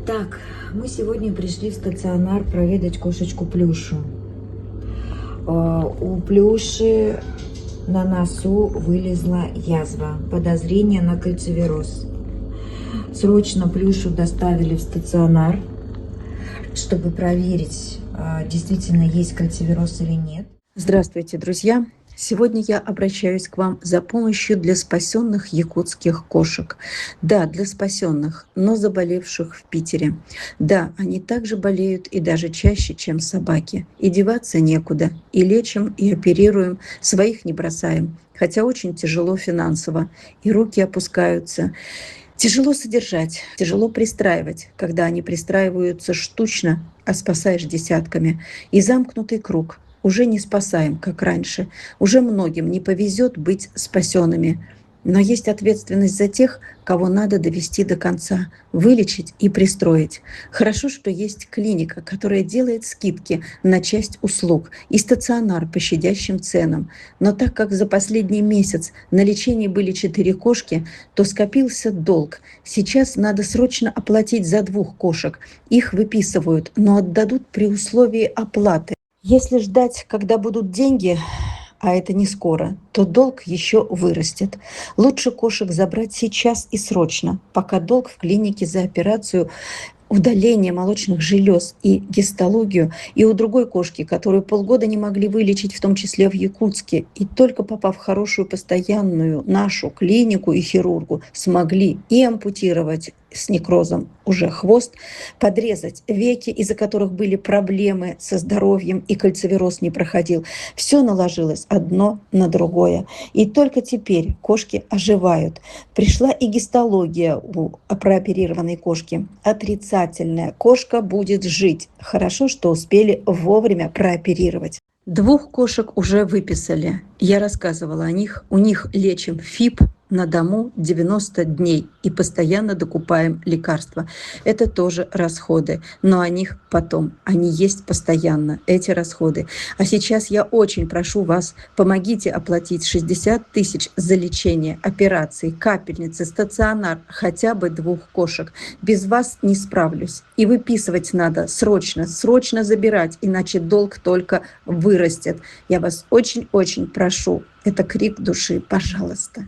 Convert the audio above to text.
Так, мы сегодня пришли в стационар проведать кошечку Плюшу. У Плюши на носу вылезла язва, подозрение на кальцивироз. Срочно Плюшу доставили в стационар, чтобы проверить, действительно есть кальцивироз или нет. Здравствуйте, друзья! Сегодня я обращаюсь к вам за помощью для спасенных якутских кошек. Да, для спасенных, но заболевших в Питере. Да, они также болеют и даже чаще, чем собаки. И деваться некуда. И лечим, и оперируем, своих не бросаем. Хотя очень тяжело финансово, и руки опускаются. Тяжело содержать, тяжело пристраивать, когда они пристраиваются штучно, а спасаешь десятками. И замкнутый круг. Уже не спасаем, как раньше. Уже многим не повезет быть спасенными. Но есть ответственность за тех, кого надо довести до конца, вылечить и пристроить. Хорошо, что есть клиника, которая делает скидки на часть услуг и стационар по щадящим ценам. Но так как за последний месяц на лечении были 4 кошки, то скопился долг. Сейчас надо срочно оплатить за 2 кошек. Их выписывают, но отдадут при условии оплаты. Если ждать, когда будут деньги, а это не скоро, то долг еще вырастет. Лучше кошек забрать сейчас и срочно, пока долг в клинике за операцию удаление молочных желез и гистологию, и у другой кошки, которую полгода не могли вылечить, в том числе в Якутске, и только попав в хорошую постоянную нашу клинику и хирургу, смогли и ампутировать с некрозом уже хвост, подрезать веки, из-за которых были проблемы со здоровьем, и кальцивироз не проходил. Все наложилось одно на другое. И только теперь кошки оживают. Пришла и гистология у прооперированной кошки. Отрицательная. Кошка будет жить. Хорошо, что успели вовремя прооперировать. 2 кошек уже выписали. Я рассказывала о них. У них лечим ФИП на дому 90 дней и постоянно докупаем лекарства. Это тоже расходы, но о них потом. Они есть постоянно, эти расходы. А сейчас я очень прошу вас, помогите оплатить 60 тысяч за лечение, операции, капельницы, стационар, хотя бы 2 кошек. Без вас не справлюсь. И выписывать надо срочно, срочно забирать, иначе долг только вырастет. Я вас очень-очень прошу. Это крик души, пожалуйста.